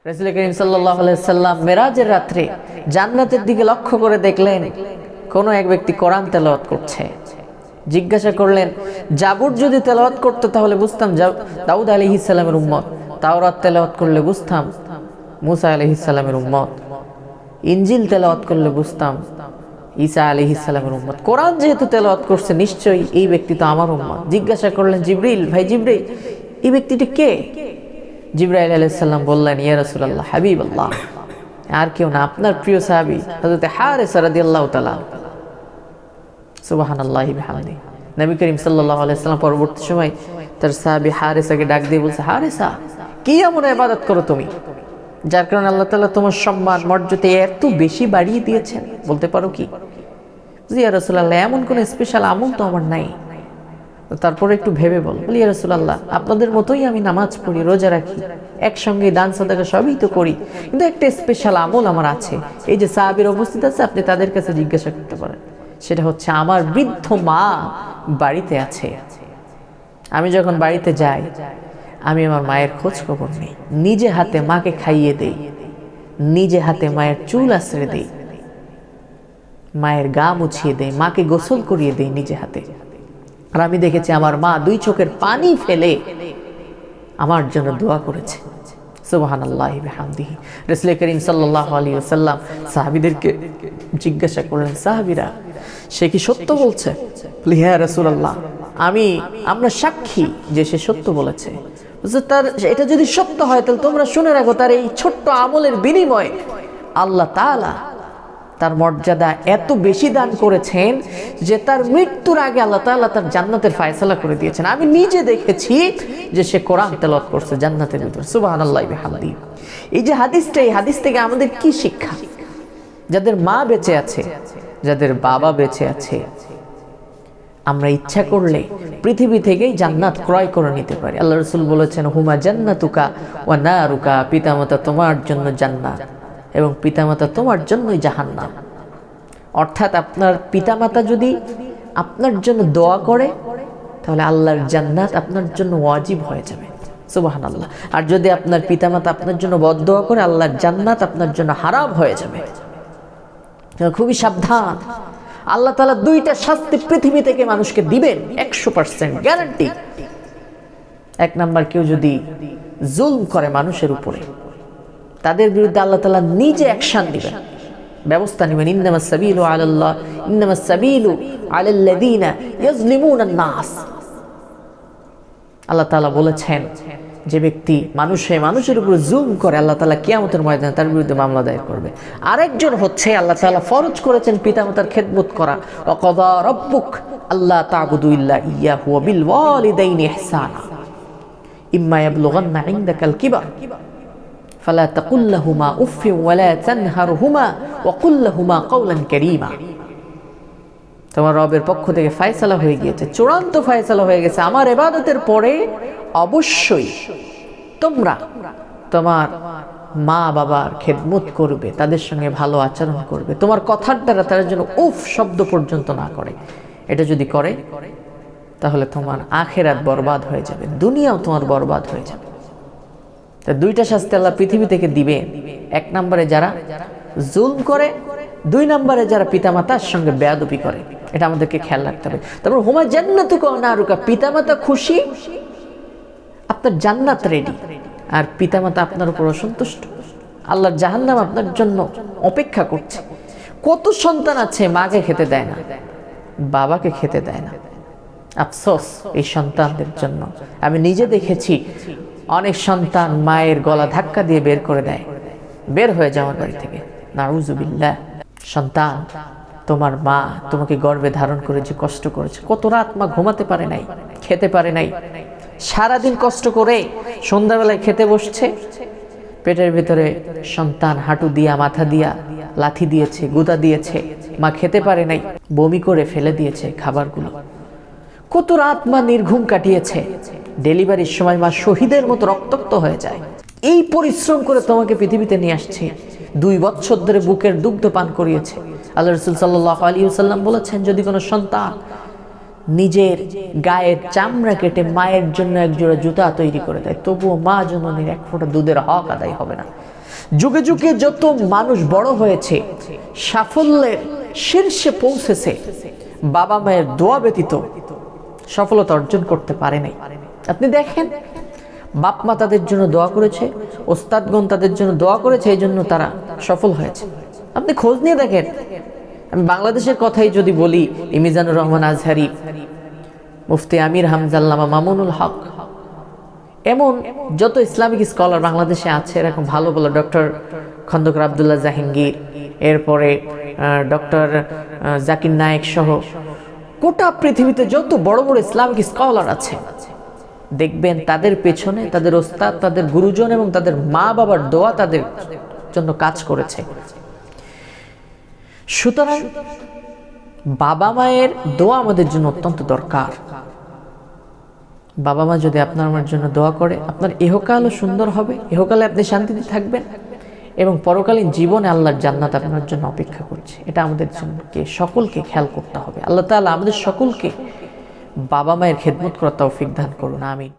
রাসূল করিম সাল্লাল্লাহু আলাইহি সাল্লাম মেরাজের রাত্রে জান্নাতের দিকে লক্ষ্য করে দেখলেন কোন এক ব্যক্তি কোরআন তেলাওয়াত করছে। জিজ্ঞাসা করলেন, জাবুর যদি তেলাওয়াত করতে তাহলে বুঝতাম দাউদ আলাইহিস সালামের উম্মত, তাওরাত তেলাওয়াত করলে বুঝতাম মুসা আলাইহিস সালামের উম্মত, ইনজিল তেলাওয়াত করলে বুঝতাম ঈসা আলাইহিস সালামের উম্মত। কোরআন যেহেতু তেলাওয়াত করছে নিশ্চয়ই এই ব্যক্তি তো আমার উম্মত। জিজ্ঞাসা করলেন, জিবরিল, ভাই জিবরিল, এই ব্যক্তিটি কে? জিবরাইল আলাইহিস সালাম বললেন, ইয়া রাসূলুল্লাহ, হাবিবাল্লাহ, আর কেউ না, আপনার প্রিয় সাহাবী হযরত হারিসা রাদিয়াল্লাহু তাআলা। সুবহানাল্লাহি বিহামদিহি। নবী করিম সাল্লাল্লাহু আলাইহি সাল্লাম পরবর্তী সময় তার সাহাবী হারিসাকে ডাক দিয়ে বলছে, হারিসা, কি এমন ইবাদত করো তুমি যার কারণে আল্লাহ তাআলা তোমার সম্মান মর্যাদা এত বেশি বাড়িয়ে দিয়েছেন? বলতে পারো কি? ইয়া রাসূলুল্লাহ, এমন কোন স্পেশাল আমল তো আমার নাই। তারপরে একটু ভেবে বল। বলি, ইয়া রাসূলুল্লাহ, আপনাদের মতোই আমি নামাজ পড়ি, রোজা রাখি, একসঙ্গে দান সাদাকা সবই তো করি, কিন্তু একটা স্পেশাল আমল আমার আছে। এই যে সাহাবীরা উপস্থিত আছে, আপনি তাদের কাছে জিজ্ঞাসা করতে পারেন। সেটা হচ্ছে, আমার বৃদ্ধ মা বাড়িতে আছে, আমি যখন বাড়িতে যাই আমি আমার মায়ের খোঁজ খবর নেই, নিজে হাতে মাকে খাইয়ে দেই, নিজে হাতে মায়ের চুল আশ্রে দেই, মায়ের গা মুছিয়ে দেই, মাকে গোসল করিয়ে দেই নিজে হাতে। আর আমি দেখেছি আমার মা দুই চোখের পানি ফেলে আমার জন্য দোয়া করেছে। সুবহানাল্লাহি বিহামদিহি। রাসূল করিম সাল্লাল্লাহু আলাইহি ওয়াসাল্লাম সাহাবীদেরকে জিজ্ঞাসা করলেন, সাহাবীরা, সে কি সত্য বলছে? বলি, হ্যাঁ রাসূলুল্লাহ, আমরা সাক্ষী যে সে সত্য বলেছে। তার এটা যদি সত্য হয় তাহলে তোমরা শুনে রাখো, তার এই ছোট্ট আমলের বিনিময়ে আল্লাহ তাআলা তার মর্যাদা এত বেশি দান করেছেন যে তার মৃত্যুর আগে আল্লাহ তাআলা তার জান্নাতের ফয়সালা করে দিয়েছেন। আমি নিজে দেখেছি যে সে কোরআন তেলাওয়াত করছে জান্নাতের ভিতর। সুবহানাল্লাহি বিহামদিহি। এই যে হাদিসটা, এই হাদিস থেকে আমাদের কি শিক্ষা? যাদের মা বেঁচে আছে, যাদের বাবা বেঁচে আছে, আমরা ইচ্ছা করলে পৃথিবী থেকেই জান্নাত ক্রয় করে নিতে পারি। আল্লাহ রাসূল বলেছেন, হুমা জান্নাতুকা ওয়া নারুকা, পিতামাতা তোমার জন্য জান্নাত এবং পিতামাতা তোমার জন্যই জাহান্নাম। অর্থাৎ আপনার পিতামাতা যদি আপনার জন্য দোয়া করে তাহলে আল্লাহর জান্নাত আপনার জন্য ওয়াজিব হয়ে যাবে। সুবহানাল্লাহ। আর যদি আপনার পিতামাতা আপনার জন্য বদদোয়া করে, আল্লাহর জান্নাত আপনার জন্য হারাম হয়ে যাবে। খুবই সাবধান। আল্লাহ তাআলা দুইটা শাস্তি পৃথিবী থেকে মানুষকে দিবেন, 100% গ্যারান্টি। এক নাম্বার, কেউ যদি জুলম করে মানুষের উপরে, তাদের বিরুদ্ধে আল্লাহ তাআলা নিজে অ্যাকশন দিবেন, ব্যবস্থা নেবেন। ইন্নামাস সাবিলু আলাল্লাহ, ইন্নামাস সাবিলু আলাল্লাযিনা ইয়াজলিমুনান নাস। আল্লাহ তাআলা বলেছেন, যে ব্যক্তি মানুষের উপর জুলম করে, আল্লাহ তাআলা কিয়ামতের ময়দানে তার বিরুদ্ধে মামলা দায়ের করবে। আরেকজন হচ্ছে, আল্লাহ তাআলা ফরজ করেছেন পিতামাতার খেদমত করা। ওয়া কাযা রাব্বুক আল্লা তা'বুদু ইল্লা ইয়্যাহু ওয়া বিল ওয়ালিদাইনি ইহসানা ইম্মা ইয়াবলুগান্না ইনদাকাল কিবার ফালা তাকুল লাহুমা উফফিন ওয়া লা তানহারহুমা ওয়া কুল লাহুমা কাওলান কারীমা। তোমার রবের পক্ষ থেকে ফয়সালা হয়ে গিয়েছে, চূড়ান্ত ফয়সালা হয়ে গেছে। আমার ইবাদতের পরে অবশ্যই তোমরা তোমার মা বাবার খেদমত করবে, তাদের সঙ্গে ভালো আচরণ করবে। তোমার কথার দ্বারা তারা যেন উফ শব্দ পর্যন্ত না করে। এটা যদি করে তাহলে তোমার আখিরাত বরবাদ হয়ে যাবে, দুনিয়াও তোমার বরবাদ হয়ে যাবে। তা দুইটা শাস্তি আল্লাহ পৃথিবী থেকে দিবে। এক নম্বরে যারা জুলম করে, দুই নম্বরে যারা পিতামাতার সঙ্গে বেয়াদবি করে। এটা আমাদেরকে খেয়াল রাখতে হবে। তারপর হুমা জান্নাতুকা ওয়া নারুকা, পিতামাতা খুশি, আপনার জান্নাত রেডি, আর পিতামাতা আপনার উপর অসন্তুষ্ট, আল্লাহর জাহান্নাম আপনার জন্য অপেক্ষা করছে। কত সন্তান আছে মাকে খেতে দেয় না, বাবাকে খেতে দেয় না। আফসোস এই সন্তানদের জন্য। আমি নিজে দেখেছি অনেক সন্তান মায়ের গলা ধাক্কা দিয়ে বের করে দেয়, বের হয়ে যাওয়ার বাড়ি থেকে। নাউযুবিল্লাহ। সন্তান, তোমার মা তোমাকে গর্ভে ধারণ করে যে কষ্ট করেছে, কত রাত মা ঘুমাতে পারে নাই, খেতে পারে নাই, সারাদিন কষ্ট করে সন্ধ্যাবেলায় খেতে বসছে, পেটের ভিতরে সন্তান হাঁটু দিয়া মাথা দিয়া লাথি দিয়েছে, গুদা দিয়েছে, মা খেতে পারে নাই, বমি করে ফেলে দিয়েছে খাবারগুলো। কত রাত মা নির্ঘুম কাটিয়েছে, ডেলিভারির সময় মা শহীদের মতো রক্তাক্ত হয়ে যায়। এই পরিশ্রম করে তোমাকে পৃথিবীতে নিয়ে আসছে, 2 বছর ধরে বুকের দুগ্ধ পান করিয়েছে। আল্লাহ রাসূল সাল্লাল্লাহু আলাইহি ওয়াসাল্লাম বলেছেন, যদি কোনো সন্তান নিজের গায়ের চামড়া কেটে মায়ের জন্য একজোড়া জুতা তৈরি করে দেয়, তবুও মা জননীর এক ফোঁটা দুধের হক আদায় হবে না। যুগে যুগে যত মানুষ বড় হয়েছে, সাফল্যের শীর্ষে পৌঁছেছে, বাবা মায়ের দোয়া ব্যতীত সফলতা অর্জন করতে পারে নাই। আপনি দেখেন, বাপ মা তাদের জন্য দোয়া করেছে, ওস্তাদগণ তাদের জন্য দোয়া করেছে, এই জন্য তারা সফল হয়েছে। আপনি খোঁজ নিয়ে দেখেন। আমি বাংলাদেশের কথাই যদি বলি, মিজানুর রহমান আজহারি, মুফতি আমির হামজা আল্লামা মামুনুল হক, এমন যত ইসলামিক স্কলার বাংলাদেশে আছে এরকম ভালো ভালো, ডক্টর খন্দকার আব্দুল্লাহ জাহাঙ্গীর, এরপরে ডক্টর জাকির নায়েক সহ গোটা পৃথিবীতে যত বড় বড় ইসলামিক স্কলার আছে, দেখবেন তাদের পেছনে তাদের ওস্তাদ, তাদের গুরুজন এবং তাদের মা বাবার দোয়া তাদের জন্য কাজ করেছে। সুতরাং বাবা মায়ের দোয়া আমাদের জন্য অত্যন্ত দরকার। বাবা মা যদি আপনার আমার জন্য দোয়া করে, আপনার ইহকালও সুন্দর হবে, ইহকালে আপনি শান্তিতে থাকবেন, এবং পরকালীন জীবনে আল্লাহর জান্নাত আপনার জন্য অপেক্ষা করছে। এটা আমাদের জন্য সকলকে খেয়াল করতে হবে। আল্লাহ তাআলা আমাদের সকলকে বাবা মায়ের খেদমত করার তৌফিক দান করুন, আমিন।